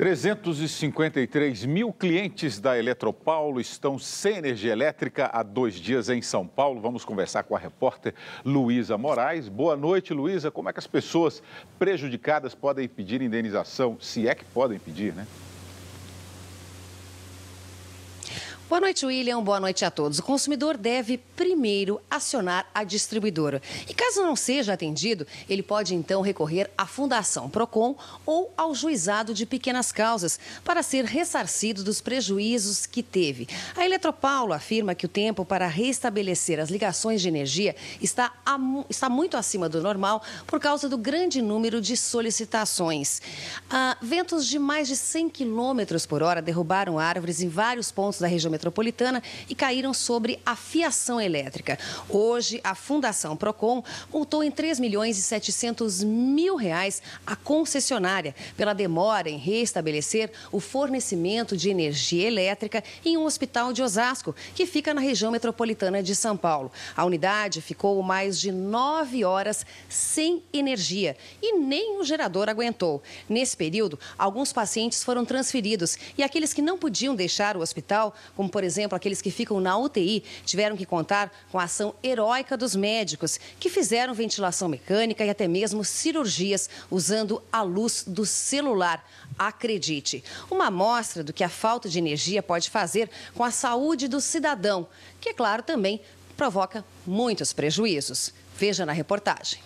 353 mil clientes da Eletropaulo estão sem energia elétrica há 2 dias em São Paulo. Vamos conversar com a repórter Luísa Moraes. Boa noite, Luísa. Como é que as pessoas prejudicadas podem pedir indenização? Se é que podem pedir, né? Boa noite, William. Boa noite a todos. O consumidor deve primeiro acionar a distribuidora. E caso não seja atendido, ele pode então recorrer à Fundação Procon ou ao Juizado de Pequenas Causas para ser ressarcido dos prejuízos que teve. A Eletropaulo afirma que o tempo para restabelecer as ligações de energia está muito acima do normal por causa do grande número de solicitações. Ventos de mais de 100 km por hora derrubaram árvores em vários pontos da região metropolitana e caíram sobre a fiação elétrica. Hoje, a Fundação Procon multou em R$3.700.000 a concessionária pela demora em restabelecer o fornecimento de energia elétrica em um hospital de Osasco, que fica na região metropolitana de São Paulo. A unidade ficou mais de 9 horas sem energia e nem o gerador aguentou. Nesse período, alguns pacientes foram transferidos e aqueles que não podiam deixar o hospital, como por exemplo aqueles que ficam na UTI, tiveram que contar com a ação heróica dos médicos, que fizeram ventilação mecânica e até mesmo cirurgias usando a luz do celular. Acredite, uma amostra do que a falta de energia pode fazer com a saúde do cidadão, que, é claro, também provoca muitos prejuízos. Veja na reportagem.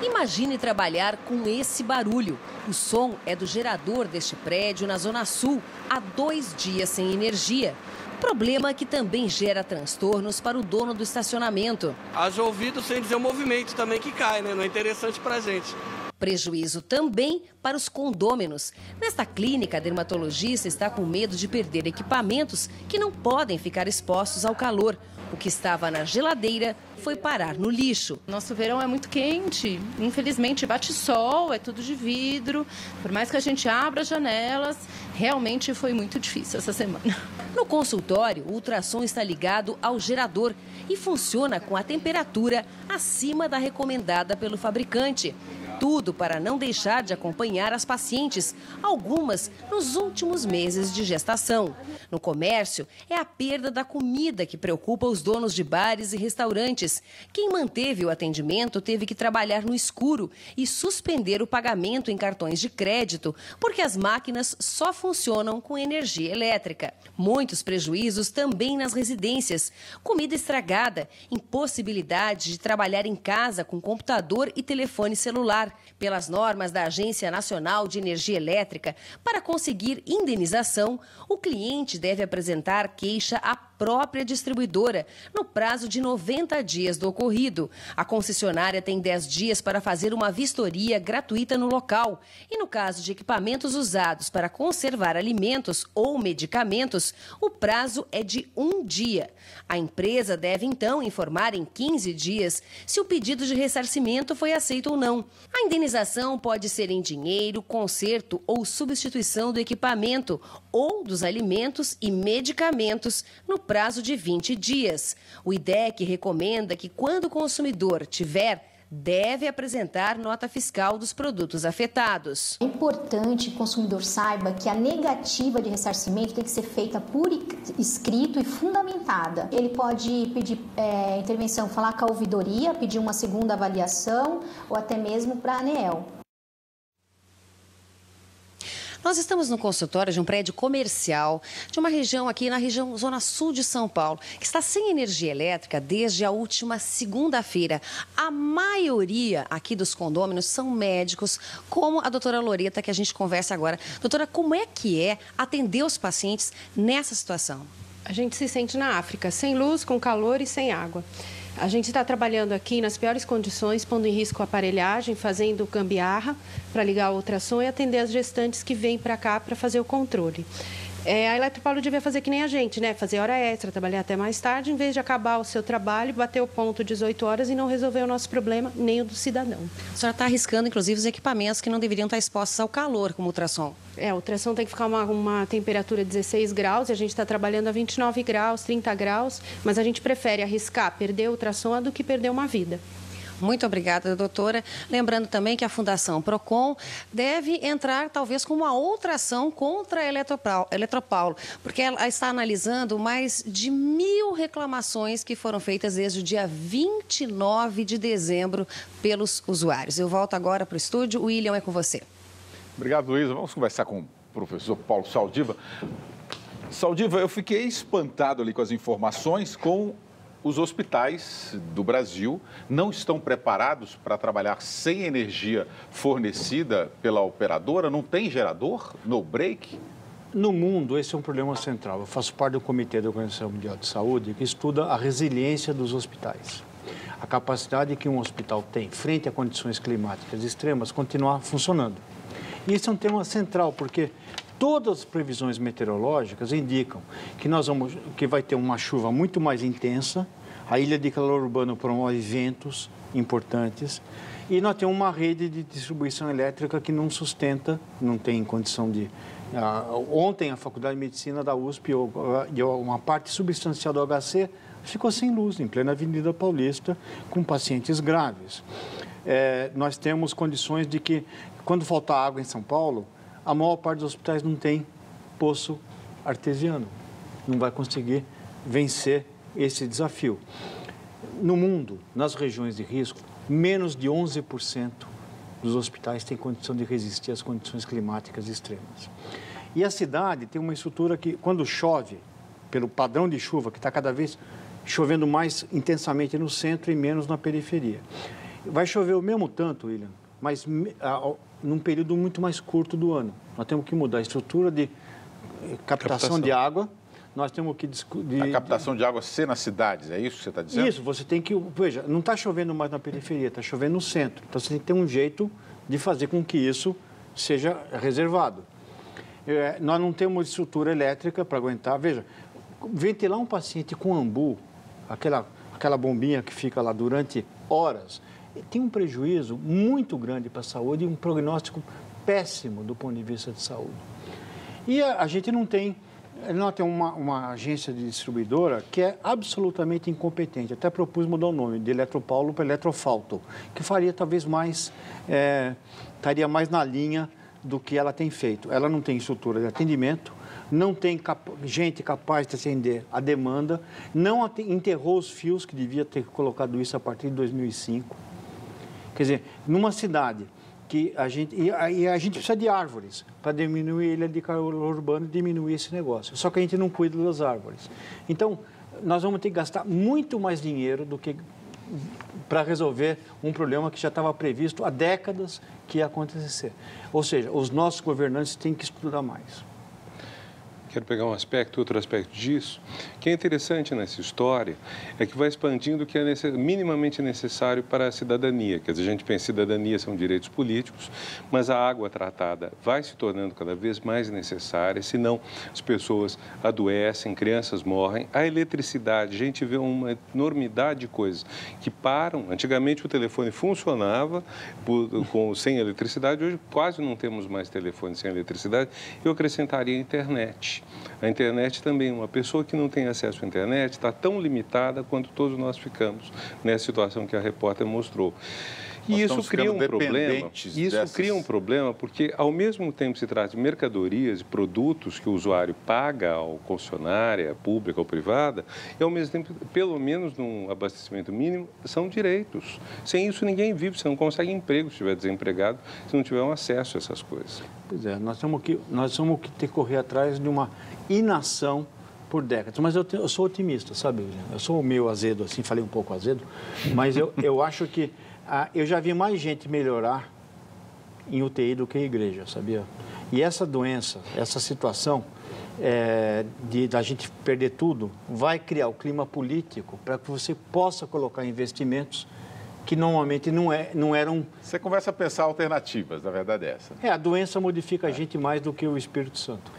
Imagine trabalhar com esse barulho. O som é do gerador deste prédio na Zona Sul, há 2 dias sem energia. Problema que também gera transtornos para o dono do estacionamento. Haja ouvido sem dizer o movimento também que cai, né? Não é interessante para a gente. Prejuízo também para os condôminos. Nesta clínica, a dermatologista está com medo de perder equipamentos que não podem ficar expostos ao calor. O que estava na geladeira foi parar no lixo. Nosso verão é muito quente, infelizmente bate sol, é tudo de vidro. Por mais que a gente abra as janelas, realmente foi muito difícil essa semana. No consultório, o ultrassom está ligado ao gerador e funciona com a temperatura acima da recomendada pelo fabricante. Tudo para não deixar de acompanhar as pacientes, algumas nos últimos meses de gestação. No comércio, é a perda da comida que preocupa os donos de bares e restaurantes. Quem manteve o atendimento teve que trabalhar no escuro e suspender o pagamento em cartões de crédito, porque as máquinas só funcionam com energia elétrica. Muitos prejuízos também nas residências. Comida estragada, impossibilidade de trabalhar em casa com computador e telefone celular. Pelas normas da Agência Nacional de Energia Elétrica, para conseguir indenização, o cliente deve apresentar queixa à própria distribuidora no prazo de 90 dias do ocorrido. A concessionária tem 10 dias para fazer uma vistoria gratuita no local. E no caso de equipamentos usados para conservar alimentos ou medicamentos, o prazo é de 1 dia. A empresa deve então informar em 15 dias se o pedido de ressarcimento foi aceito ou não. A indenização pode ser em dinheiro, conserto ou substituição do equipamento ou dos alimentos e medicamentos no prazo de 20 dias. O IDEC recomenda que, quando o consumidor deve apresentar nota fiscal dos produtos afetados. É importante que o consumidor saiba que a negativa de ressarcimento tem que ser feita por escrito e fundamentada. Ele pode pedir intervenção, falar com a ouvidoria, pedir uma segunda avaliação ou até mesmo para a ANEEL. Nós estamos no consultório de um prédio comercial de uma região aqui na região Zona Sul de São Paulo, que está sem energia elétrica desde a última segunda-feira. A maioria aqui dos condôminos são médicos, como a doutora Loreta, que a gente conversa agora. Doutora, como é que é atender os pacientes nessa situação? A gente se sente na África, sem luz, com calor e sem água. A gente está trabalhando aqui nas piores condições, pondo em risco a aparelhagem, fazendo gambiarra para ligar o ultrassom e atender as gestantes que vêm para cá para fazer o controle. A Eletropaulo devia fazer que nem a gente, né? Fazer hora extra, trabalhar até mais tarde, em vez de acabar o seu trabalho, bater o ponto 18 horas e não resolver o nosso problema, nem o do cidadão. A senhora está arriscando, inclusive, os equipamentos que não deveriam estar expostos ao calor, como o ultrassom. O ultrassom tem que ficar uma temperatura de 16 graus e a gente está trabalhando a 29 graus, 30 graus, mas a gente prefere arriscar perder o ultrassom do que perder uma vida. Muito obrigada, doutora. Lembrando também que a Fundação Procon deve entrar, talvez, com uma outra ação contra a Eletropaulo, porque ela está analisando mais de 1.000 reclamações que foram feitas desde o dia 29 de dezembro pelos usuários. Eu volto agora para o estúdio. William, é com você. Obrigado, Luísa. Vamos conversar com o professor Paulo Saldiva. Saldiva, eu fiquei espantado ali com as informações com os hospitais do Brasil não estão preparados para trabalhar sem energia fornecida pela operadora? Não tem gerador? No break? No mundo, esse é um problema central. Eu faço parte do Comitê da Organização Mundial de Saúde que estuda a resiliência dos hospitais. A capacidade que um hospital tem, frente a condições climáticas extremas, continuar funcionando. E esse é um tema central, porque todas as previsões meteorológicas indicam que vai ter uma chuva muito mais intensa, a ilha de calor urbano promove ventos importantes e nós temos uma rede de distribuição elétrica que não sustenta, não tem condição de... Ontem a Faculdade de Medicina da USP e uma parte substancial do HC ficou sem luz, em plena Avenida Paulista, com pacientes graves. Nós temos condições de que, quando faltar água em São Paulo, a maior parte dos hospitais não tem poço artesiano, não vai conseguir vencer esse desafio. No mundo, nas regiões de risco, menos de 11% dos hospitais têm condição de resistir às condições climáticas extremas. E a cidade tem uma estrutura que, quando chove, pelo padrão de chuva, que está cada vez chovendo mais intensamente no centro e menos na periferia. Vai chover o mesmo tanto, William, mas num período muito mais curto do ano. Nós temos que mudar a estrutura de captação de água. Nós temos que a captação de água ser nas cidades, é isso que você está dizendo? Isso, você tem que... Veja, não está chovendo mais na periferia, está chovendo no centro. Então, você tem que ter um jeito de fazer com que isso seja reservado. Nós não temos estrutura elétrica para aguentar. Veja, ventilar um paciente com ambu, aquela bombinha que fica lá durante horas, tem um prejuízo muito grande para a saúde e um prognóstico péssimo do ponto de vista de saúde. E a gente não tem... Nós temos uma agência de distribuidora que é absolutamente incompetente. Até propus mudar o nome de Eletropaulo para Eletrofalto, que faria talvez mais, estaria mais na linha do que ela tem feito. Ela não tem estrutura de atendimento, não tem gente capaz de atender a demanda, não enterrou os fios, que devia ter colocado isso a partir de 2005. Quer dizer, numa cidade que a gente precisa de árvores para diminuir a ilha de calor urbano e diminuir esse negócio. Só que a gente não cuida das árvores. Então, nós vamos ter que gastar muito mais dinheiro do que para resolver um problema que já estava previsto há décadas que ia acontecer. Ou seja, os nossos governantes têm que estudar mais. Quero pegar outro aspecto disso, que é interessante nessa história, é que vai expandindo o que é minimamente necessário para a cidadania. Quer dizer, a gente pensa que cidadania são direitos políticos, mas a água tratada vai se tornando cada vez mais necessária, senão as pessoas adoecem, crianças morrem. A eletricidade, a gente vê uma enormidade de coisas que param. Antigamente o telefone funcionava sem eletricidade, hoje quase não temos mais telefone sem eletricidade. Eu acrescentaria a internet. A internet também, uma pessoa que não tem acesso à internet está tão limitada quanto todos nós ficamos nessa situação que a repórter mostrou. E isso cria um problema. Cria um problema porque, ao mesmo tempo, se trata de mercadorias e produtos que o usuário paga ao concessionária pública ou privada, e, ao mesmo tempo, pelo menos num abastecimento mínimo, são direitos. Sem isso, ninguém vive. Você não consegue emprego se estiver desempregado, se não tiver um acesso a essas coisas. Pois é, nós temos que ter que correr atrás de uma inação por décadas. Mas eu sou otimista, sabe? Eu sou meio azedo, assim, falei um pouco azedo, mas eu acho que eu já vi mais gente melhorar em UTI do que em igreja, sabia? E essa doença, essa situação da gente perder tudo, vai criar o clima político para que você possa colocar investimentos que normalmente não eram... Você começa a pensar alternativas, na verdade é essa. A doença modifica a gente mais do que o Espírito Santo.